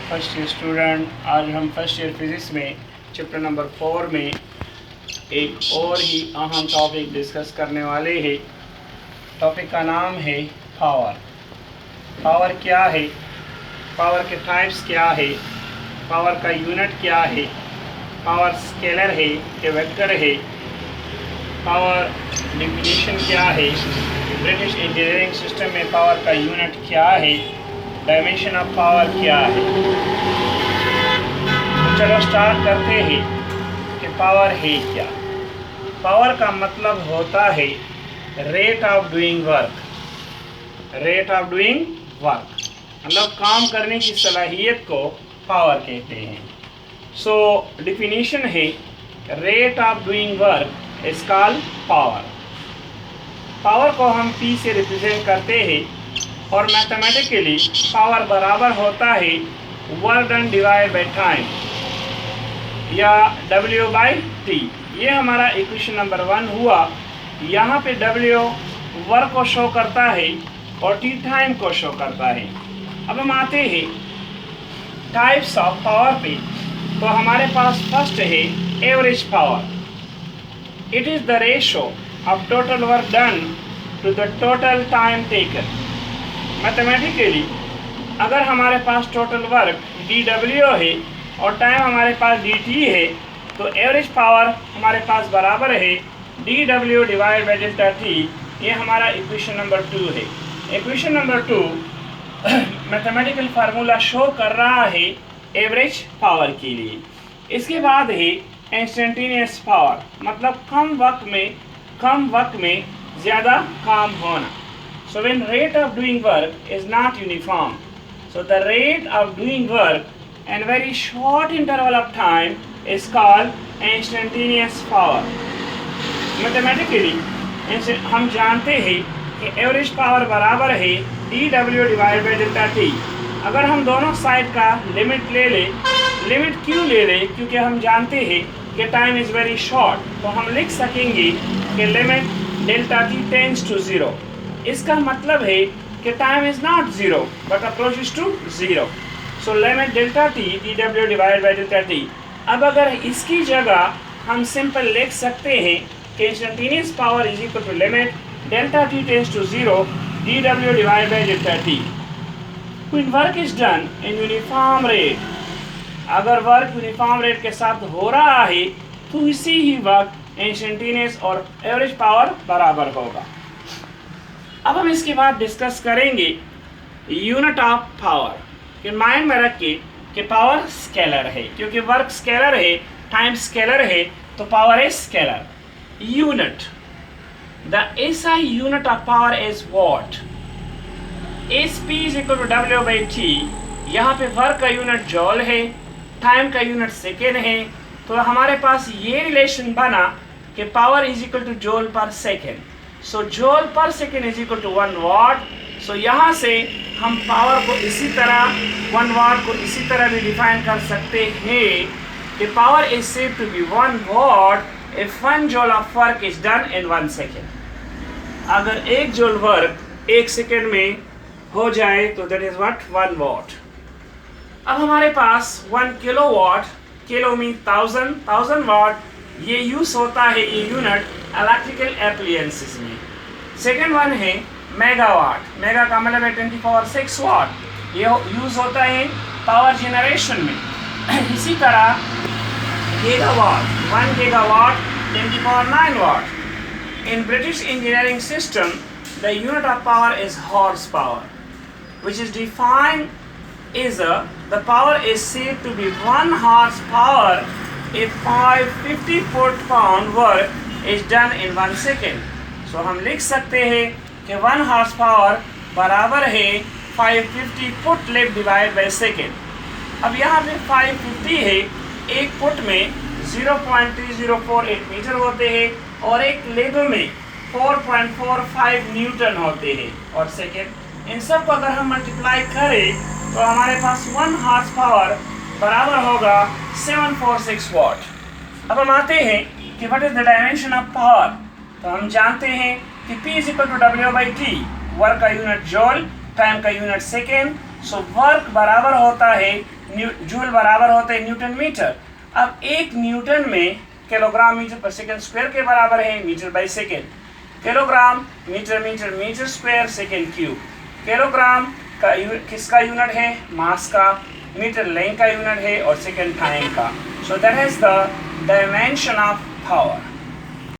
First year student. आज हम first year physics में चैप्टर नंबर 4 में एक और ही अहम टॉपिक डिस्कस करने वाले हैं। टॉपिक का नाम है पावर। पावर क्या है, पावर के टाइप्स क्या है, पावर का यूनिट क्या है, पावर स्केलर है कि वेक्टर है, पावर डिफिनीशन क्या है, ब्रिटिश इंजीनियरिंग सिस्टम में पावर का यूनिट क्या है, डायमेंशन ऑफ पावर क्या है। तो चलो स्टार्ट करते हैं कि पावर है क्या। पावर का मतलब होता है rate of doing work. Rate of doing work मतलब काम करने की सलाहियत को पावर कहते हैं। सो डिफिनीशन है rate of doing work is called power. Power को हम P से रिप्रेजेंट करते हैं और मैथमेटिकली पावर बराबर होता है work done divide by time या W/T। ये हमारा इक्वेशन नंबर 1 हुआ। यहाँ पे W वर्क को शो करता है और T टाइम को शो करता है। अब हम आते हैं टाइप्स ऑफ पावर पे। तो हमारे पास फर्स्ट है average power. It is the ratio of total work done to the total time taken. Mathematically अगर हमारे पास टोटल वर्क dW है और टाइम हमारे पास dt है तो एवरेज पावर हमारे पास बराबर है dW divide by delta t। ये हमारा इक्वेशन नंबर 2 है। Equation number 2 mathematical formula show कर रहा है एवरेज पावर के लिए। इसके बाद है इंस्टेंटेनियस पावर मतलब कम वक्त में ज़्यादा काम होना। So when rate of doing work is not uniform, so the rate of doing work in very short interval of time is called instantaneous power. Mathematically हम जानते हैं कि एवरेज पावर बराबर है dW divide by delta t। अगर हम दोनों side का लिमिट ले लें, लिमिट क्यों ले लें? क्योंकि हम जानते हैं कि टाइम इज़ वेरी शॉर्ट, तो हम लिख सकेंगे कि limit delta t tends to 0। इसका मतलब है कि time is not 0 but approaches to 0। So limit delta t dW divide by delta t। अब अगर इसकी जगह हम सिंपल लिख सकते हैं कि instantaneous power is equal to limit delta t tends to 0 dW divide by delta t। When work is done in uniform rate, अगर वर्क यूनिफॉर्म रेट के साथ हो रहा है तो इसी ही वक्त इंस्टेंटेनियस और एवरेज पावर बराबर होगा। अब हम इसके बाद डिस्कस करेंगे यूनिट ऑफ पावर कि माइंड में रख के कि पावर स्केलर है, क्योंकि वर्क स्केलर है, टाइम स्केलर है, तो power is scalar. Unit, the SI unit of power is what? SP is equal to W by T। यहाँ पे वर्क का यूनिट जॉल है, टाइम का यूनिट सेकेंड है, तो हमारे पास ये रिलेशन बना कि power is equal to joule per second. So joule per second is equal to 1 watt. So यहाँ से हम पावर को इसी तरह 1 वाट को इसी तरह भी डिफाइन कर सकते हैं कि power is said to be 1 watt if 1 joule of work is done in 1 second. अगर 1 जॉल वर्क 1 सेकेंड में हो जाए तो दैट इज व्हाट 1 वाट। अब हमारे पास 1 किलोवाट, किलो मीन 1000 वाट, ये यूज होता है ये यूनिट इलेक्ट्रिकल एप्लायंसेस में। सेकेंड वन है मेगावाट। मेगा का मतलब है 10 पावर 6 वाट, ये यूज होता है पावर जनरेशन में। इसी तरह gigawatt, 1 gigawatt 10 power 9 watt. In British engineering system the unit of power is horse power, which is defined is the power is said to be 1 horsepower if 550 foot-pound work is done in 1 second. So हम लिख सकते हैं कि 1 horsepower बराबर है 550 foot lift divide by second. अब यहाँ पे 550 है, एक फुट में 0.3048 मीटर होते हैं और एक लिफ्ट में 4.45 न्यूटन होते हैं और सेकेंड। इन सब को अगर हम मल्टीप्लाई करें तो हमारे पास 1 हॉर्स पावर बराबर होगा 746 वाट। अब हम आते हैं कि what is the dimension of power. तो हम जानते हैं कि P is equal to W by T। Work का यूनिट जॉल, टाइम का यूनिट सेकेंड। सो वर्क बराबर होता है जूल बराबर होता है न्यूटन मीटर। अब 1 न्यूटन में kilogram metre per second square के बराबर है, metre by second. Kilogram metre metre metre square second cube. Kilogram का किसका यूनिट है? मास का। मीटर लेंथ का यूनिट है और सेकंड टाइम का। So that is the dimension of power.